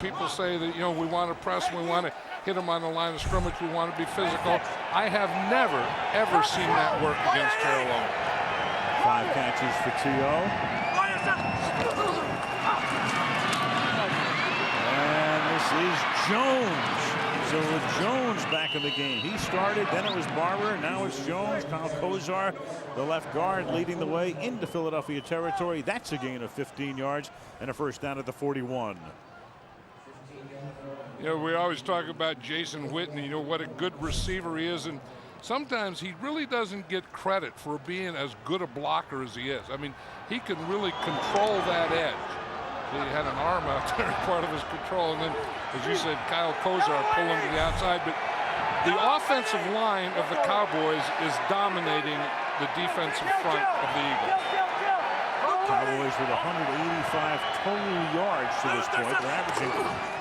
People say that, you know, we want to press, we want to hit them on the line of scrimmage, we want to be physical. I have never, ever seen that work against Carolina. 5 catches for T.O. And this is Jones. So with Jones back in the game, he started, then it was Barber, now it's Jones. Kyle Kozar, the left guard, leading the way into Philadelphia territory. That's a gain of 15 yards and a first down at the 41. You know, we always talk about Jason Witten, you know, what a good receiver he is, and sometimes he really doesn't get credit for being as good a blocker as he is. I mean, he can really control that edge. He had an arm out there, part of his control, and then, as you said, Kyle Kozar pulling to the outside. But the offensive line of the Cowboys is dominating the defensive front of the Eagles. Cowboys with 185 total yards to this point. They're averaging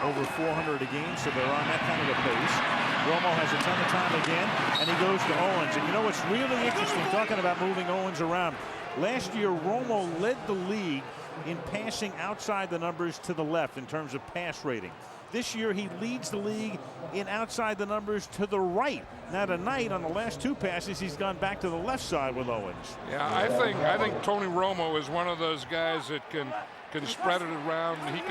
over 400 a game, so they're on that kind of a pace. Romo has a ton of time again, and he goes to Owens. And you know what's really interesting, talking about moving Owens around, last year Romo led the league in passing outside the numbers to the left in terms of pass rating. This year he leads the league in outside the numbers to the right. Now tonight on the last 2 passes he's gone back to the left side with Owens. Yeah, I think Tony Romo is one of those guys that can spread it around, and he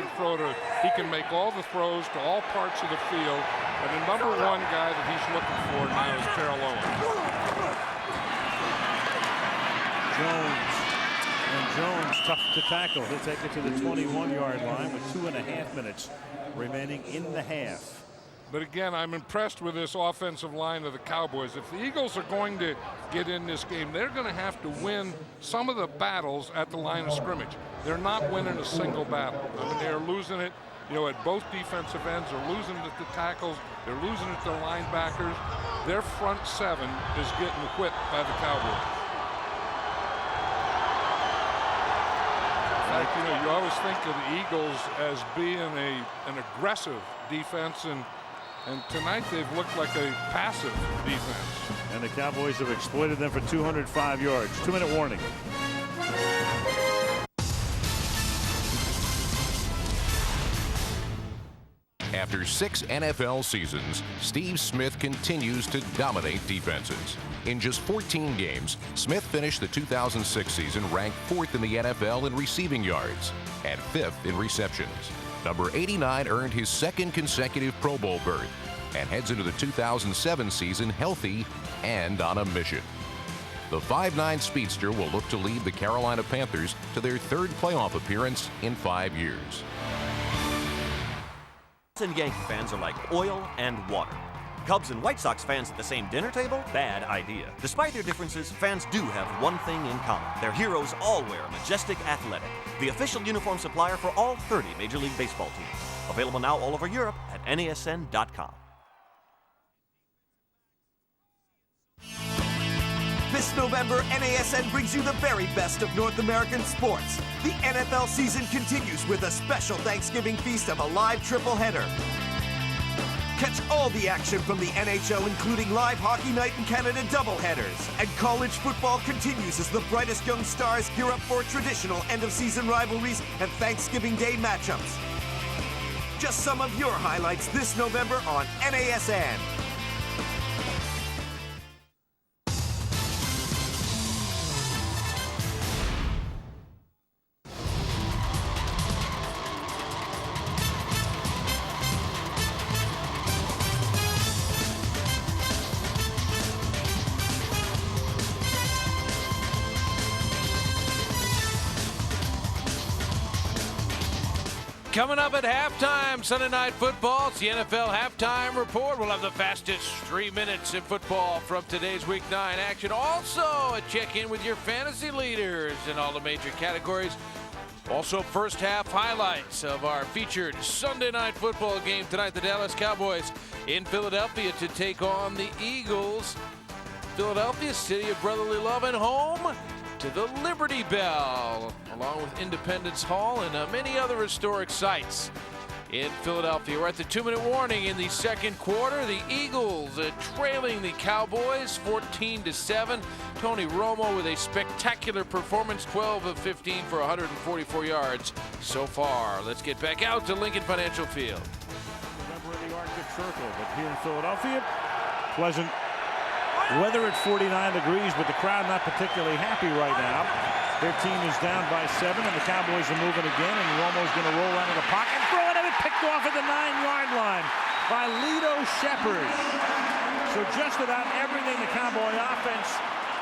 can make all the throws to all parts of the field. And the number 1 guy that he's looking for now is Terrell Owens. Jones. And Jones tough to tackle. He'll take it to the 21-yard line with 2.5 minutes remaining in the half. But again, I'm impressed with this offensive line of the Cowboys. If the Eagles are going to get in this game, they're going to have to win some of the battles at the line of scrimmage. They're not winning a single battle. I mean, they're losing it, you know, at both defensive ends. They're losing it at the tackles. They're losing it to the linebackers. Their front 7 is getting whipped by the Cowboys. In fact, you know, you always think of the Eagles as being an aggressive defense, and tonight they've looked like a passive defense. And the Cowboys have exploited them for 205 yards. 2-minute warning. After 6 NFL seasons, Steve Smith continues to dominate defenses. In just 14 games, Smith finished the 2006 season ranked 4th in the NFL in receiving yards and 5th in receptions. Number 89 earned his 2nd consecutive Pro Bowl berth and heads into the 2007 season healthy and on a mission. The 5'9" speedster will look to lead the Carolina Panthers to their 3rd playoff appearance in 5 years. Cubs and Yankee fans are like oil and water. Cubs and White Sox fans at the same dinner table? Bad idea. Despite their differences, fans do have one thing in common. Their heroes all wear Majestic Athletic, the official uniform supplier for all 30 Major League Baseball teams. Available now all over Europe at NASN.com. This November, NASN brings you the very best of North American sports. The NFL season continues with a special Thanksgiving feast of a live triple-header. Catch all the action from the NHL, including live Hockey Night in Canada doubleheaders. And college football continues as the brightest young stars gear up for traditional end-of-season rivalries and Thanksgiving Day matchups. Just some of your highlights this November on NASN. Coming up at halftime, Sunday Night Football, it's the NFL Halftime Report. We'll have the fastest 3 minutes in football from today's Week 9 action. Also, a check-in with your fantasy leaders in all the major categories. Also, first half highlights of our featured Sunday Night Football game tonight. The Dallas Cowboys in Philadelphia to take on the Eagles. Philadelphia, city of brotherly love, and home to the Liberty Bell, along with Independence Hall and many other historic sites in Philadelphia. We're at the 2-minute warning in the second quarter. The Eagles trailing the Cowboys 14-7. Tony Romo with a spectacular performance, 12 of 15 for 144 yards so far. Let's get back out to Lincoln Financial Field. Remember in the Arctic Circle, but here in Philadelphia, pleasant weather at 49 degrees, but the crowd not particularly happy right now. Their team is down by 7, and the Cowboys are moving again, and Romo's going to roll out of the pocket, throw it, and it picked off at the 9-yard line by Lito Shepherd. So just about everything the Cowboy offense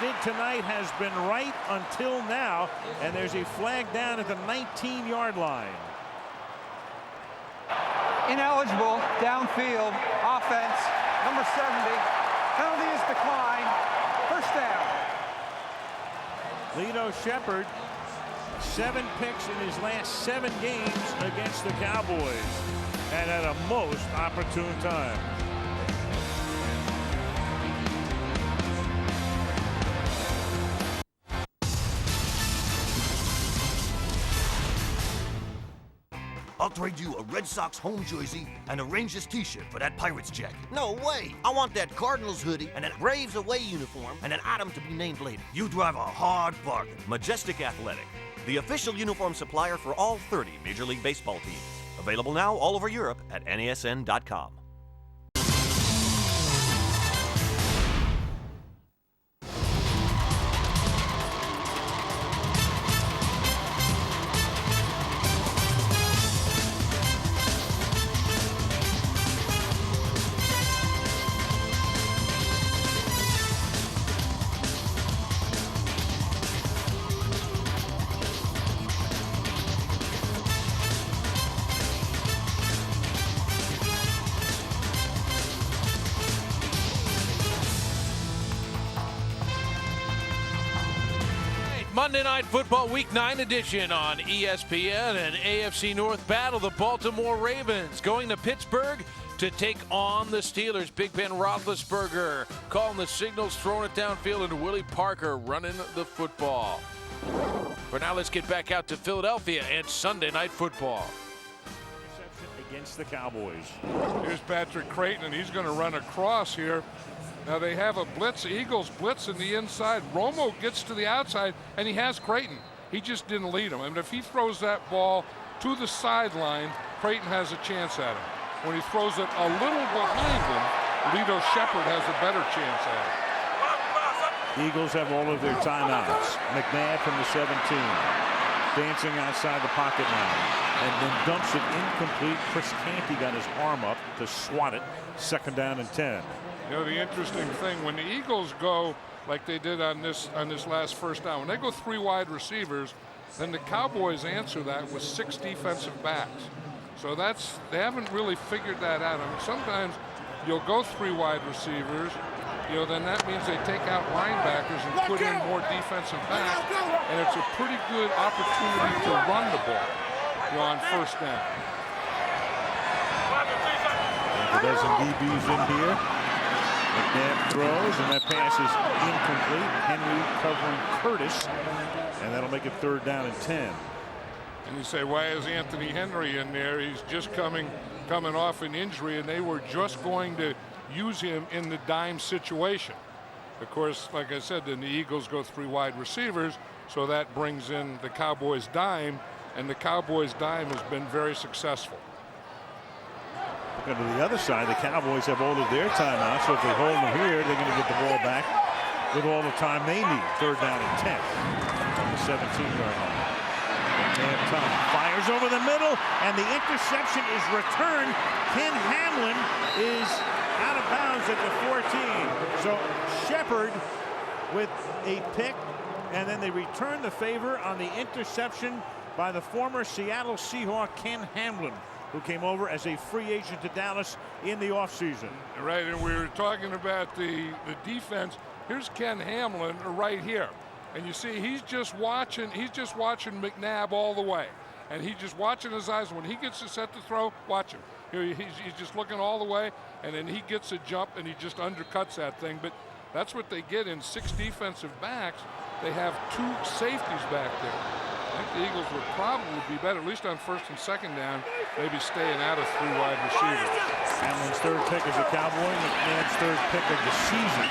did tonight has been right until now, and there's a flag down at the 19-yard line. Ineligible, downfield, offense, number 70. Penalty is declined. First down. Lito Shepherd, 7 picks in his last 7 games against the Cowboys, and at a most opportune time. I'll trade you a Red Sox home jersey and a Rangers t-shirt for that Pirates jacket. No way. I want that Cardinals hoodie and that Braves away uniform and an item to be named later. You drive a hard bargain. Majestic Athletic, the official uniform supplier for all 30 Major League Baseball teams. Available now all over Europe at NASN.com. Monday Night Football Week 9 edition on ESPN, and AFC North battle. The Baltimore Ravens going to Pittsburgh to take on the Steelers. Big Ben Roethlisberger calling the signals, throwing it downfield, and Willie Parker running the football. For now, let's get back out to Philadelphia and Sunday Night Football. Interception against the Cowboys. Here's Patrick Creighton, and he's going to run across here. Now they have a blitz, Eagles blitz in the inside. Romo gets to the outside, and he has Creighton. He just didn't lead him. I mean, if he throws that ball to the sideline, Creighton has a chance at him. When he throws it a little behind him, Lito Shepherd has a better chance at it. Eagles have all of their timeouts. McNabb from the 17, dancing outside the pocket now, and then dumps it incomplete. Chris Canty got his arm up to swat it. 2nd down and 10. You know, the interesting thing, when the Eagles go like they did on this last first down, when they go 3 wide receivers, then the Cowboys answer that with 6 defensive backs. So they haven't really figured that out. I mean, sometimes you'll go 3 wide receivers, you know, then that means they take out linebackers and put in more defensive backs, and it's a pretty good opportunity to run the ball, you know, on first down. A dozen DBs in here. McNabb throws, and that pass is incomplete. Henry covering Curtis, and that'll make it 3rd down and 10. And you say, why is Anthony Henry in there? He's just coming off an injury, and they were just going to use him in the dime situation. Of course, like I said, then the Eagles go 3 wide receivers, so that brings in the Cowboys dime, and the Cowboys dime has been very successful. Look to the other side, the Cowboys have all of their timeouts, so if they hold them here, they're going to get the ball back with all the time they need. 3rd down and 10 on the 17-yard line. McNabb fires over the middle, and the interception is returned. Ken Hamlin is out of bounds at the 14. So Shepherd with a pick, and then they return the favor on the interception by the former Seattle Seahawk Ken Hamlin, who came over as a free agent to Dallas in the offseason. Right, and we were talking about the defense. Here's Ken Hamlin right here. And you see he's just watching McNabb all the way. And he's just watching his eyes. When he gets set to throw, watch him. He's just looking all the way, and then he gets a jump and he just undercuts that thing. But that's what they get in 6 defensive backs. They have 2 safeties back there. I think the Eagles would probably be better, at least on 1st and 2nd down, maybe staying out of 3 wide receivers. Hamlin's 3rd pick as a Cowboy, McNabb's 3rd pick of the season.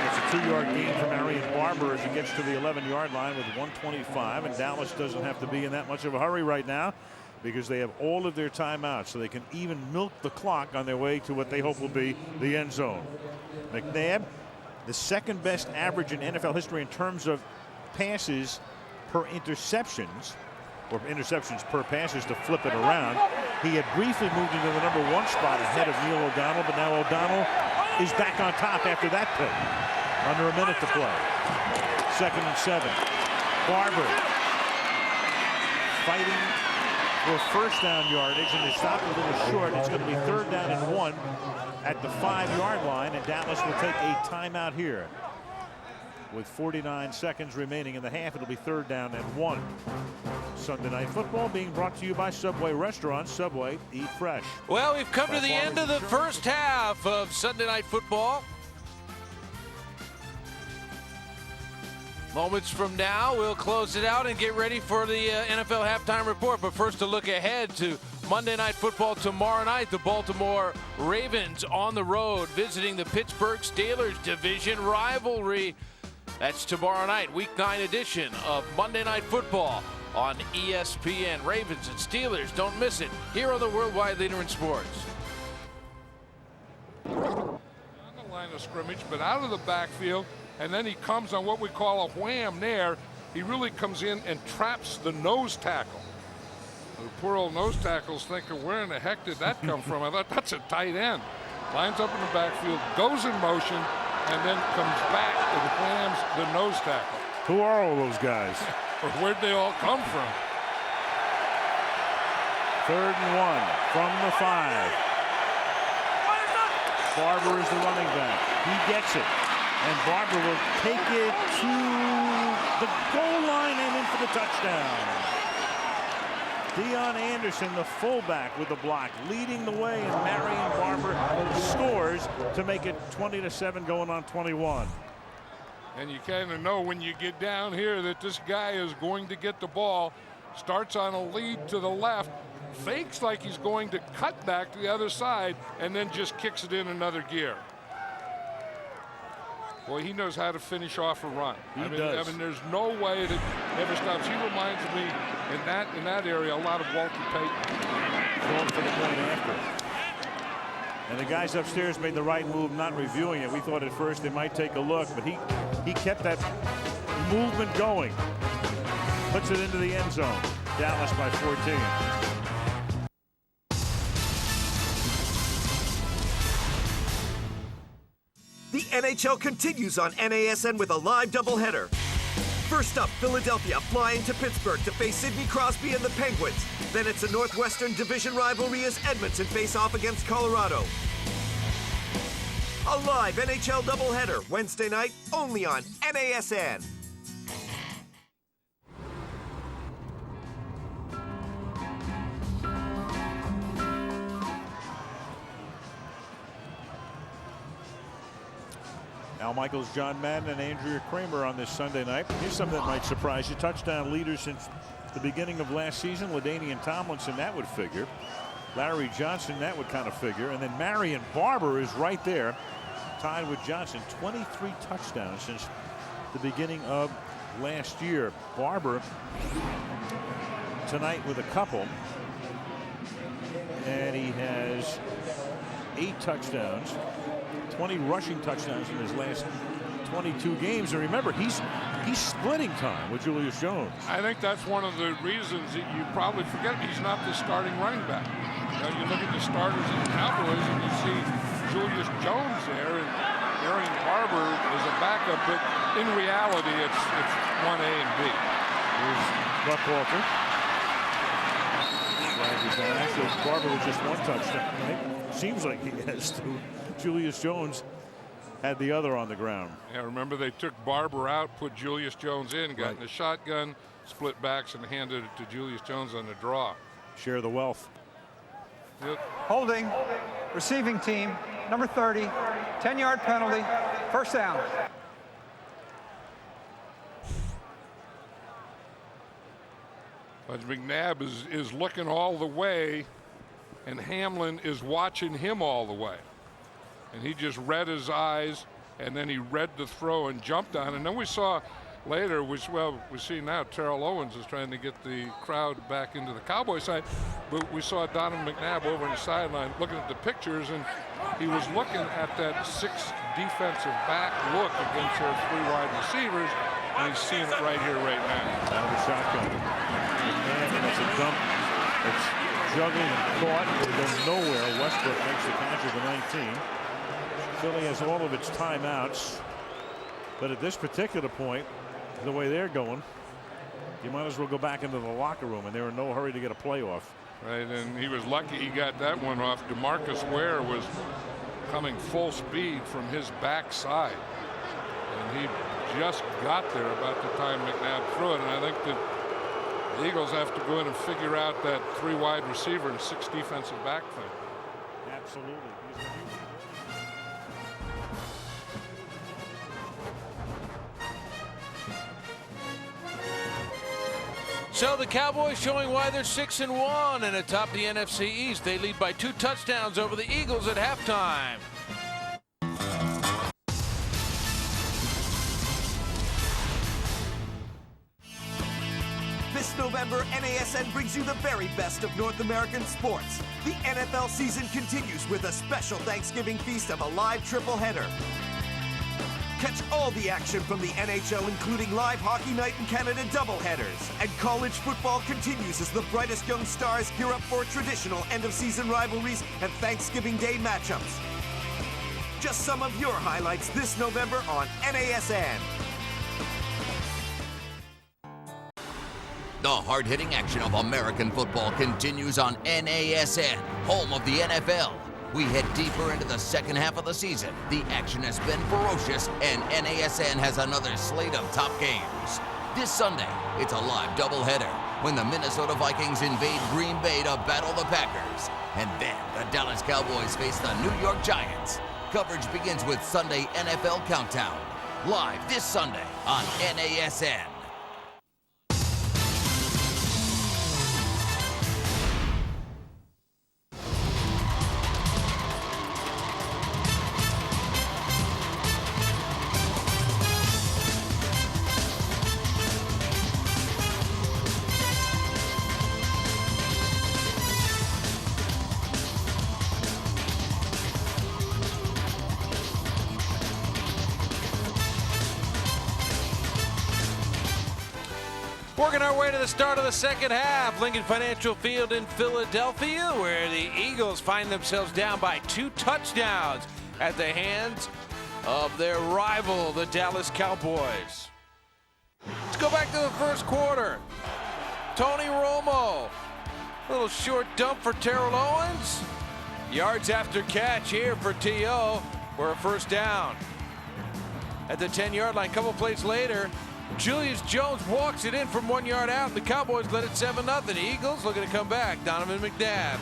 It's a 2-yard gain for Marion Barber as he gets to the 11-yard line with 1:25, and Dallas doesn't have to be in that much of a hurry right now because they have all of their timeouts, so they can even milk the clock on their way to what they hope will be the end zone. McNabb, the second best average in NFL history in terms of passes per interceptions, or interceptions per passes to flip it around. He had briefly moved into the #1 spot ahead of Neil O'Donnell, but now O'Donnell is back on top after that pick. Under a minute to play. 2nd and 7. Barber fighting for first down yardage, and they stopped a little short. It's going to be 3rd down and 1 at the 5-yard line, and Dallas will take a timeout here. With 49 seconds remaining in the half, it'll be 3rd down and 1. Sunday Night Football being brought to you by Subway Restaurants. Subway, eat fresh. Well, we've come to the end of the first half of Sunday Night Football. Moments from now, we'll close it out and get ready for the NFL halftime report. But first, a look ahead to Monday Night Football tomorrow night. The Baltimore Ravens on the road visiting the Pittsburgh Steelers division rivalry. That's tomorrow night, Week 9 edition of Monday Night Football on ESPN. Ravens and Steelers, don't miss it, here on the worldwide leader in sports. On the line of scrimmage, but out of the backfield, and then he comes on what we call a wham there. He really comes in and traps the nose tackle. The poor old nose tackle's thinking, where in the heck did that come from? I thought, that's a tight end. Lines up in the backfield, goes in motion, and then comes back and whams the nose tackle. Who are all those guys? Or where'd they all come from? 3rd and 1 from the 5. Barber is the running back. He gets it. And Barber will take it to the goal line and in for the touchdown. Deion Anderson, the fullback, with the block, leading the way, and Marion Barber scores to make it 20-7 going on 21. And you kind of know when you get down here that this guy is going to get the ball. Starts on a lead to the left, fakes like he's going to cut back to the other side, and then just kicks it in another gear. Boy, he knows how to finish off a run. He does. I mean, there's no way that ever stops. He reminds me in that area a lot of Walter Payton. Going for the point after. And the guys upstairs made the right move, not reviewing it. We thought at first they might take a look, but he kept that movement going. Puts it into the end zone. Dallas by 14. The NHL continues on NASN with a live doubleheader. First up, Philadelphia flying to Pittsburgh to face Sidney Crosby and the Penguins. Then it's a Northwestern Division rivalry as Edmonton face off against Colorado. A live NHL doubleheader Wednesday night only on NASN. Al Michaels, John Madden, and Andrea Kramer on this Sunday night. Here's something that might surprise you. Touchdown leaders since the beginning of last season. LaDainian Tomlinson, that would figure. Larry Johnson, that would kind of figure. And then Marion Barber is right there, tied with Johnson. 23 touchdowns since the beginning of last year. Barber tonight with a couple. And he has 8 touchdowns. 20 rushing touchdowns in his last 22 games. And remember, he's splitting time with Julius Jones. I think that's one of the reasons that you probably forget he's not the starting running back. You look at the starters in the Cowboys and you see Julius Jones there, and Marion Barber is a backup, but in reality it's 1A and B. Here's Buck Walker. Actually, Barber with just 1 touchdown, right? Seems like he has two. Julius Jones had the other on the ground. Yeah, remember they took Barber out, put Julius Jones in, got in the shotgun, split backs, and handed it to Julius Jones on the draw. Share the wealth. Yep. Holding, receiving team, number 30, 10-yard penalty, first down. But McNabb is looking all the way, and Hamlin is watching him all the way. And he just read his eyes and then he read the throw and jumped on it. And then we saw later, we see now Terrell Owens is trying to get the crowd back into the Cowboy side, but we saw Donovan McNabb over on the sideline looking at the pictures, and he was looking at that 6 defensive back look against their 3 wide receivers, and he's seeing it right here, right now. Out of the shotgun. And it's a dump. It's juggled and caught. It'll go nowhere. Westbrook makes the catch of the 19. Philly has all of its timeouts, but at this particular point, the way they're going, you might as well go back into the locker room, and they're in no hurry to get a playoff. Right, and he was lucky he got that one off. DeMarcus Ware was coming full speed from his backside, and he just got there about the time McNabb threw it. And I think that the Eagles have to go in and figure out that 3 wide receiver and 6 defensive back thing. Absolutely. So the Cowboys showing why they're 6-1 and atop the NFC East. They lead by 2 touchdowns over the Eagles at halftime. This November, NASN brings you the very best of North American sports. The NFL season continues with a special Thanksgiving feast of a live triple header. Catch all the action from the NHL, including live Hockey Night in Canada doubleheaders. And college football continues as the brightest young stars gear up for traditional end-of-season rivalries and Thanksgiving Day matchups. Just some of your highlights this November on NASN. The hard-hitting action of American football continues on NASN, home of the NFL. We head deeper into the second half of the season. The action has been ferocious, and NASN has another slate of top games. This Sunday, it's a live doubleheader when the Minnesota Vikings invade Green Bay to battle the Packers. And then the Dallas Cowboys face the New York Giants. Coverage begins with Sunday NFL Countdown, live this Sunday on NASN. Working our way to the start of the second half. Lincoln Financial Field in Philadelphia, where the Eagles find themselves down by 2 touchdowns at the hands of their rival, the Dallas Cowboys. Let's go back to the first quarter. Tony Romo, a little short dump for Terrell Owens. Yards after catch here for T.O. for a first down. At the 10-yard line, a couple plays later, Julius Jones walks it in from 1 yard out. The Cowboys led it 7-0. Eagles looking to come back. Donovan McNabb.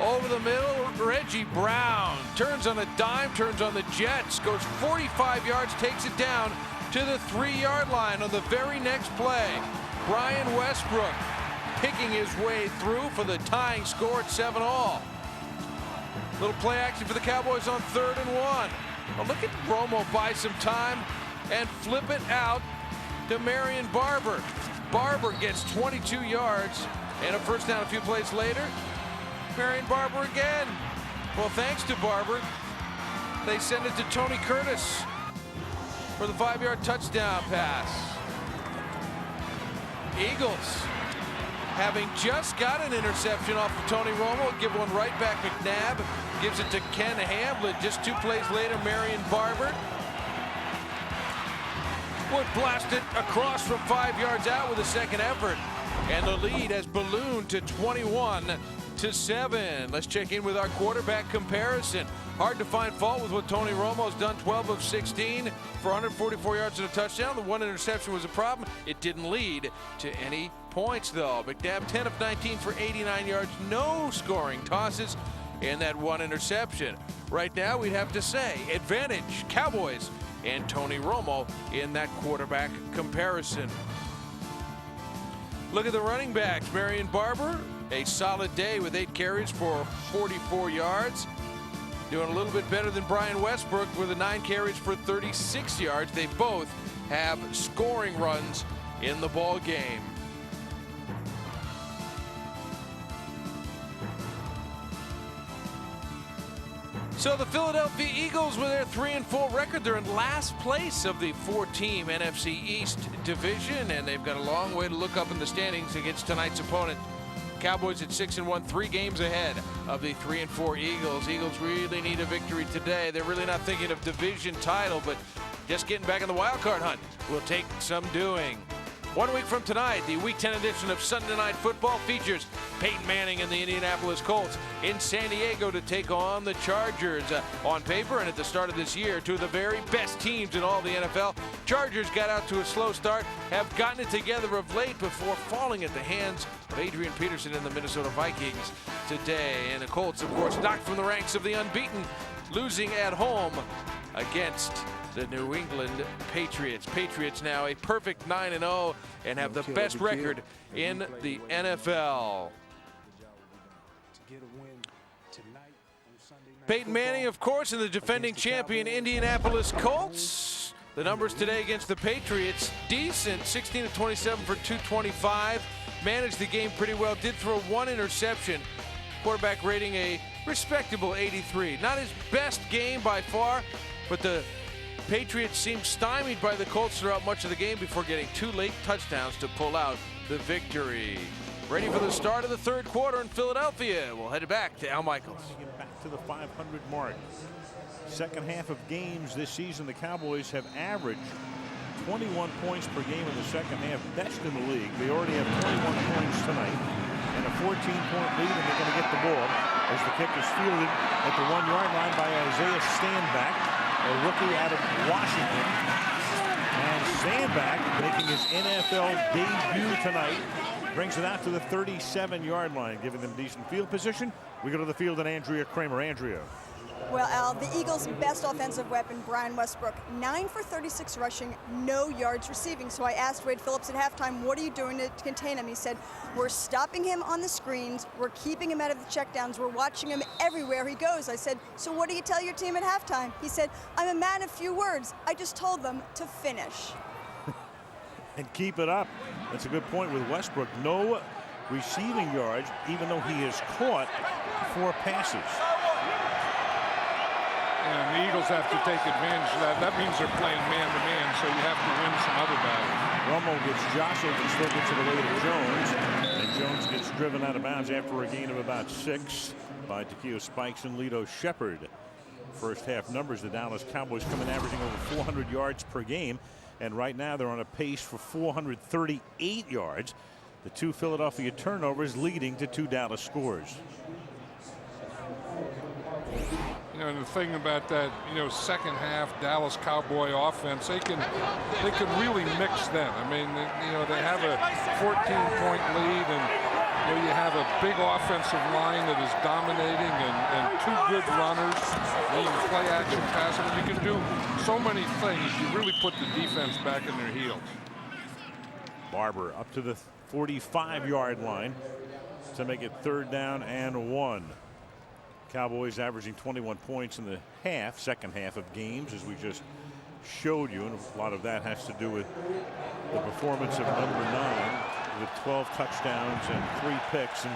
Over the middle, Reggie Brown turns on a dime, turns on the Jets, goes 45 yards, takes it down to the 3-yard line on the very next play. Brian Westbrook picking his way through for the tying score at 7-all. Little play action for the Cowboys on 3rd and 1. Well, look at Romo buy some time and flip it out to Marion Barber. Barber gets 22 yards and a first down a few plays later. Marion Barber again. Well, thanks to Barber, they send it to Tony Curtis for the 5-yard touchdown pass. Eagles, having just got an interception off of Tony Romo, give one right back. McNabb gives it to Ken Hamblin. Just 2 plays later, Marion Barber would blast it across from 5 yards out with a second effort. And the lead has ballooned to 21-7. Let's check in with our quarterback comparison. Hard to find fault with what Tony Romo's done. 12 of 16 for 144 yards and a touchdown. The 1 interception was a problem. It didn't lead to any points, though. McNabb 10 of 19 for 89 yards. No scoring tosses in that 1 interception. Right now, we'd have to say advantage Cowboys and Tony Romo in that quarterback comparison. Look at the running backs. Marion Barber, a solid day with 8 carries for 44 yards. doing a little bit better than Brian Westbrook with the 9 carries for 36 yards. They both have scoring runs in the ball game. So the Philadelphia Eagles, with their 3-4 record, they're in last place of the 4-team NFC East division, and they've got a long way to look up in the standings against tonight's opponent. Cowboys at 6-1, 3 games ahead of the 3-4 Eagles. Eagles really need a victory today. They're really not thinking of division title, but just getting back in the wild card hunt will take some doing. 1 week from tonight, the Week 10 edition of Sunday Night Football features Peyton Manning and the Indianapolis Colts in San Diego to take on the Chargers. On paper and at the start of this year, 2 of the very best teams in all the NFL. Chargers got out to a slow start, have gotten it together of late before falling at the hands of Adrian Peterson and the Minnesota Vikings today. And the Colts, of course, knocked from the ranks of the unbeaten, losing at home against the New England Patriots. Patriots now a perfect 9-0 and have the best record in the NFL. Peyton Manning, of course, and the defending champion Indianapolis Colts. The numbers today against the Patriots, decent, 16 of 27 for 225. Managed the game pretty well, did throw 1 interception. Quarterback rating a respectable 83. Not his best game by far, but the Patriots seemed stymied by the Colts throughout much of the game before getting 2 late touchdowns to pull out the victory. Ready for the start of the 3rd quarter in Philadelphia. We'll head back to Al Michaels. Back to the 500 mark. Second half of games this season, the Cowboys have averaged 21 points per game in the second half, best in the league. They already have 21 points tonight and a 14-point lead, and they're going to get the ball as the kick is fielded at the 1-yard line by Isaiah Stanback, a rookie out of Washington. And Stanback, making his NFL debut tonight, brings it out to the 37-yard line, giving them decent field position. We go to the field and Andrea Kramer. Andrea. Well, Al, the Eagles' best offensive weapon, Brian Westbrook, 9 for 36 rushing, no yards receiving. So I asked Wade Phillips at halftime, what are you doing to contain him? He said, we're stopping him on the screens, we're keeping him out of the checkdowns, we're watching him everywhere he goes. I said, so what do you tell your team at halftime? He said, I'm a man of few words. I just told them to finish. And keep it up. That's a good point with Westbrook. No receiving yards, even though he has caught 4 passes. And the Eagles have to take advantage of that. That means they're playing man-to-man, so you have to win some other battles. Romo gets jostled and still gets it away to Jones. And Jones gets driven out of bounds after a gain of about 6 by Takeo Spikes and Lito Shepherd. First half numbers, the Dallas Cowboys come in averaging over 400 yards per game. And right now they're on a pace for 438 yards. The 2 Philadelphia turnovers leading to 2 Dallas scores. You know, and the thing about that, you know, second half Dallas Cowboy offense, they can really mix them. I mean, you know, they have a 14-point lead, and you know, you have a big offensive line that is dominating, and 2 good runners. You can play action passing. You can do so many things. You really put the defense back in their heels. Barber up to the 45-yard line to make it 3rd down and 1. Cowboys averaging 21 points in the second half of games, as we just showed you, and a lot of that has to do with the performance of number 9 with 12 touchdowns and 3 picks, and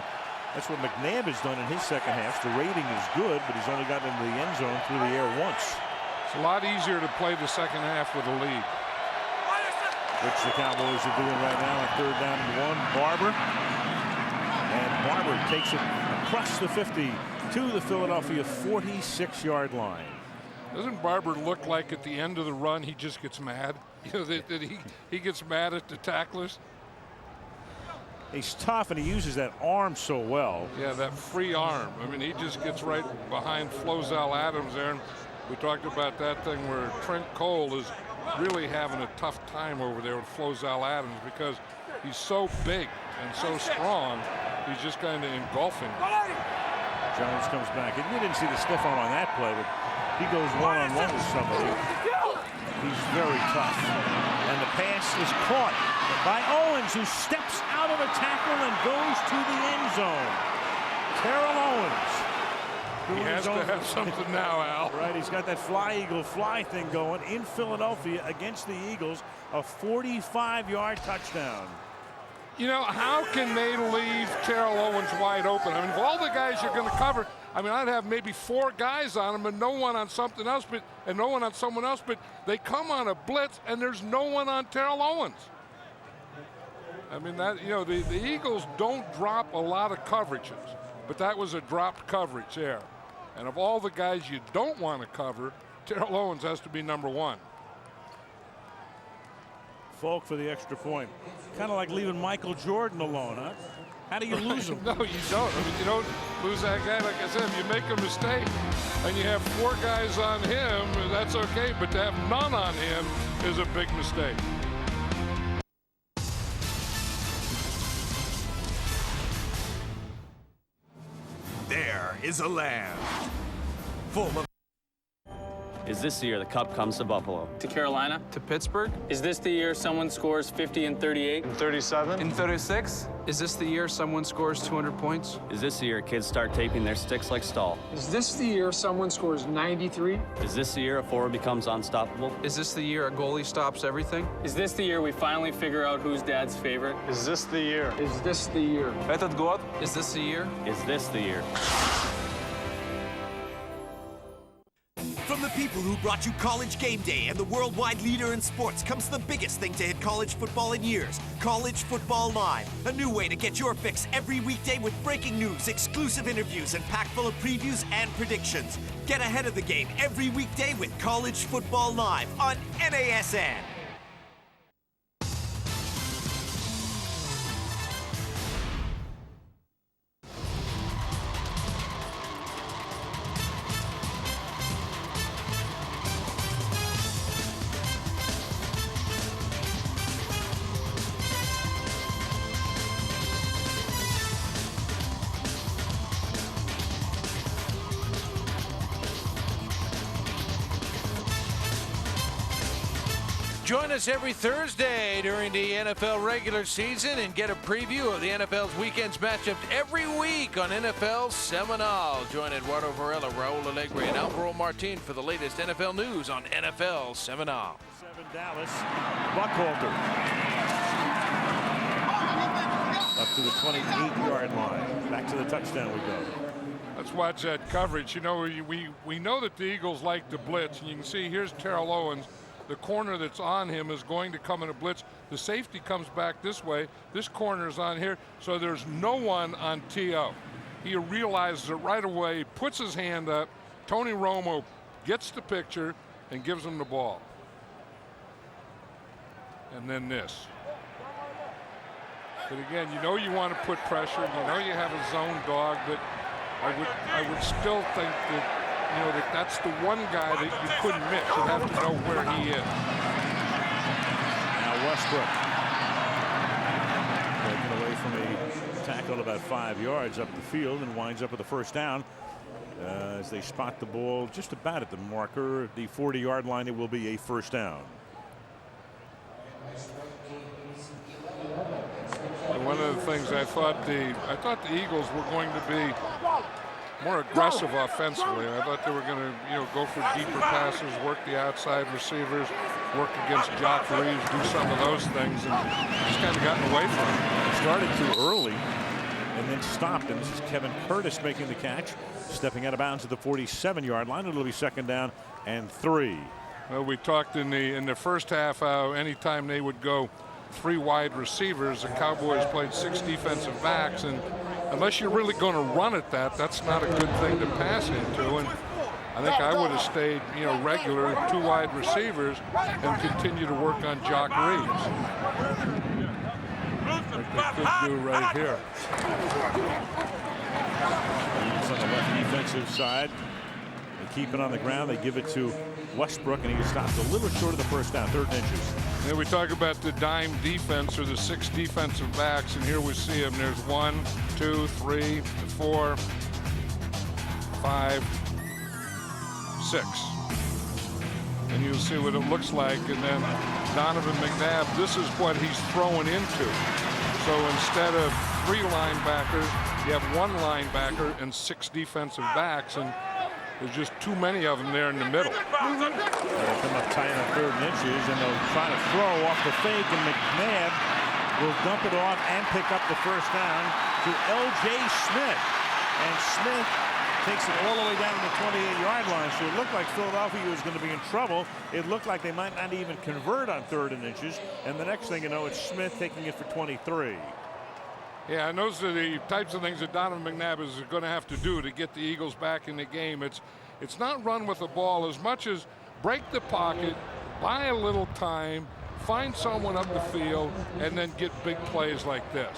that's what McNabb has done in his second half. The rating is good, but he's only gotten into the end zone through the air once. It's a lot easier to play the second half with a lead, which the Cowboys are doing right now on 3rd down and 1. Barber, and Barber takes it across the 50 to the Philadelphia 46-yard line. Doesn't Barber look like at the end of the run he just gets mad? You know, that he gets mad at the tacklers. He's tough, and he uses that arm so well. Yeah, that free arm. I mean, he just gets right behind Flozell Adams there. And we talked about that thing where Trent Cole is really having a tough time over there with Flozell Adams because he's so big and so strong. He's just kind of engulfing. Jones comes back, and you didn't see the stiff arm on that play, but he goes one-on-one with somebody. He's very tough. And the pass is caught by Owens, who steps out of a tackle and goes to the end zone. Terrell Owens. doing He has his to own have something now, Al. Right, he's got that fly eagle fly thing going in Philadelphia against the Eagles. A 45-yard touchdown. You know, how can they leave Terrell Owens wide open? I mean, of all the guys you're going to cover, I mean, I'd have maybe 4 guys on him and no one on something else, and no one on someone else, but they come on a blitz and there's no one on Terrell Owens. I mean, that, you know, the Eagles don't drop a lot of coverages, but that was a dropped coverage there. And of all the guys you don't want to cover, Terrell Owens has to be number 1. Falk for the extra point. Kind of like leaving Michael Jordan alone, huh? How do you lose him? No, you don't. I mean, you don't lose that guy. Like I said, if you make a mistake and you have 4 guys on him, that's okay. But to have none on him is a big mistake. There is a land full of. Is this the year the Cup comes to Buffalo? To Carolina? To Pittsburgh? Is this the year someone scores 50 and 38? And 37? And 36? Is this the year someone scores 200 points? Is this the year kids start taping their sticks like Stahl? Is this the year someone scores 93? Is this the year a forward becomes unstoppable? Is this the year a goalie stops everything? Is this the year we finally figure out who's dad's favorite? Is this the year? Is this the year? Этот год? Is this the year? Is this the year? From the people who brought you College Game Day and the worldwide leader in sports comes the biggest thing to hit college football in years, College Football Live. A new way to get your fix every weekday with breaking news, exclusive interviews, and packed full of previews and predictions. Get ahead of the game every weekday with College Football Live on NASN. Join us every Thursday during the NFL regular season and get a preview of the NFL's weekend's matchups every week on NFL Seminole. Join Eduardo Varela, Raul Alegre, and Alvaro Martin for the latest NFL news on NFL Seminole. 7 Dallas, Buckhalter. Up to the 28-yard line. Back to the touchdown we go. Let's watch that coverage. You know, we know that the Eagles like to blitz, and you can see here's Terrell Owens. The corner that's on him is going to come in a blitz. The safety comes back this way. This corner is on here, so there's no one on TO. He realizes it right away, puts his hand up. Tony Romo gets the picture and gives him the ball. And then this. But again, you know you want to put pressure. You know you have a zone dog, but I would still think that, you know, that's the one guy that you couldn't miss. You have to know where he is. Now Westbrook breaking away from a tackle about 5 yards up the field and winds up with a first down. As they spot the ball just about at the marker, the 40-yard line, it will be a first down. And one of the things I thought the Eagles were going to be more aggressive offensively. I thought they were going to, you know, go for deeper passes, work the outside receivers, work against Jock Reeves, do some of those things, and just kind of gotten away from it. Started too early and then stopped, and this is Kevin Curtis making the catch, stepping out of bounds at the 47-yard line. It'll be second down and 3. Well, we talked in the first half how anytime they would go 3 wide receivers, the Cowboys played 6 defensive backs, and unless you're really going to run at that, that's not a good thing to pass into. And I think I would have stayed, you know, regular 2 wide receivers and continue to work on Jock Reeves. Like they could do right here. It's on the left defensive side. They keep it on the ground. They give it to Westbrook, and he stops a little short of the first down, 3rd and inches. Then we talk about the dime defense, or the 6 defensive backs, and here we see them. There's 1, 2, 3, 4, 5, 6. And you'll see what it looks like. And then Donovan McNabb, this is what he's throwing into. So instead of 3 linebackers, you have one linebacker and 6 defensive backs, and there's just too many of them there in the middle. They'll come up tight on 3rd and inches, and they'll try to throw off the fake, and McNabb will dump it off and pick up the first down to L.J. Smith. And Smith takes it all the way down to the 28-yard line. So it looked like Philadelphia was going to be in trouble. It looked like they might not even convert on 3rd and inches. And the next thing you know, it's Smith taking it for 23. Yeah, and those are the types of things that Donovan McNabb is going to have to do to get the Eagles back in the game. It's not run with the ball as much as break the pocket, buy a little time, find someone up the field, and then get big plays like this.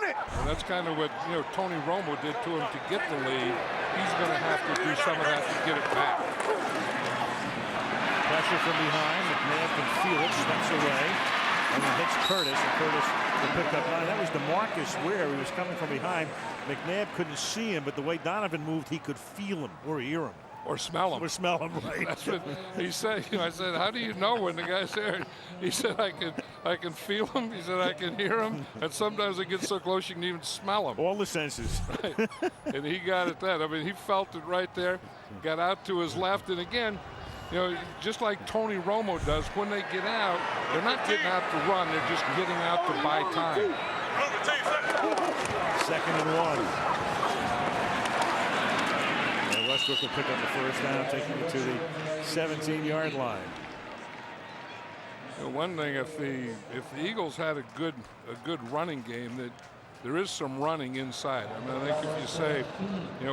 And that's kind of what Tony Romo did to him to get the lead. He's going to have to do some of that to get it back. Pressure from behind. McNabb can feel it, steps away, and then hits Curtis. And Curtis will pick up 9. That was DeMarcus Ware. He was coming from behind. McNabb couldn't see him, but the way Donovan moved, he could feel him or hear him. Or smell him. Or smell him, right. That's what he said. I said, how do you know when the guy's there? He said, I can feel him. He said, I can hear him. And sometimes it gets so close you can even smell him. All the senses. Right. And he got it then. I mean, he felt it right there. Got out to his left. And again, just like Tony Romo does, when they get out, they're not getting out to run. They're just getting out to buy time. 2nd and 1. Westbrook will pick up the first down, taking it to the 17-yard line. One thing, if the Eagles had a good running game, that there is some running inside. I mean, I think if you say,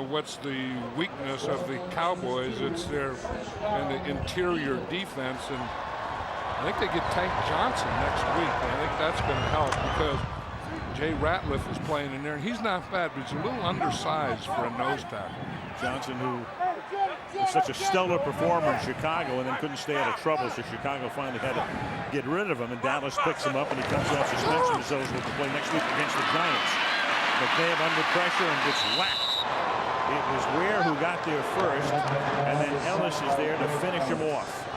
what's the weakness of the Cowboys, it's their the interior defense, and I think they get Tank Johnson next week. And I think that's going to help because Jay Ratliff is playing in there, and he's not bad, but he's a little undersized for a nose tackle. Johnson, who was such a stellar performer in Chicago and then couldn't stay out of trouble, so Chicago finally had to get rid of him, and Dallas picks him up, and he comes off suspension, so he'll play next week against the Giants. McNabb under pressure and gets whacked. It was Ware who got there first, and then Ellis is there to finish him off.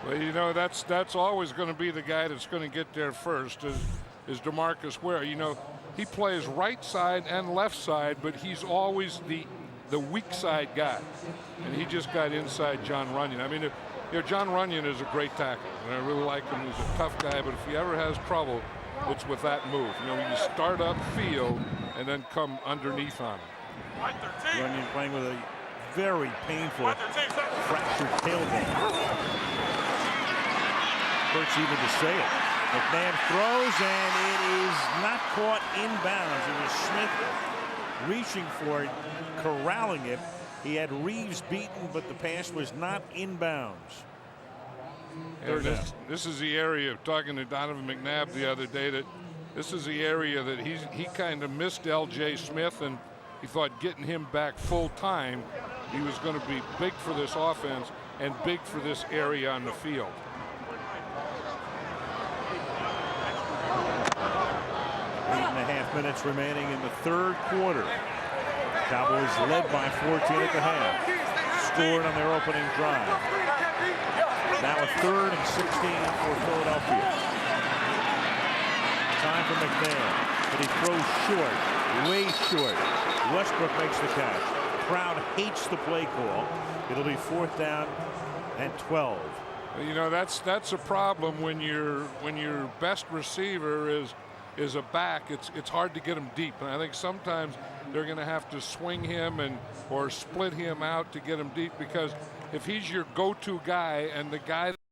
Well, that's always going to be the guy that's going to get there first is DeMarcus Ware. He plays right side and left side, but he's always the weak side guy. And he just got inside John Runyon. I mean, John Runyon is a great tackle, and I really like him. He's a tough guy, but if he ever has trouble, it's with that move. You start up field and then come underneath on him. Runyon playing with a very painful fractured tailbone. Hurts even to say it. McNabb throws, and it is not caught inbounds. It was Smith reaching for it, corralling it. He had Reeves beaten, but the pass was not inbounds. This is the area, talking to Donovan McNabb the other day, that this is the area that he kind of missed L.J. Smith, and he thought getting him back full time, he was going to be big for this offense and big for this area on the field. 8.5 minutes remaining in the 3rd quarter. Cowboys led by 14 at the half. Scored on their opening drive. Now a 3rd and 16 for Philadelphia. Time for McNabb, but he throws short, way short. Westbrook makes the catch. Crowd hates the play call. It'll be 4th down and 12. That's a problem when your best receiver is a back. It's hard to get him deep, and I think sometimes they're going to have to swing him or split him out to get him deep, because if he's your go-to guy and the guy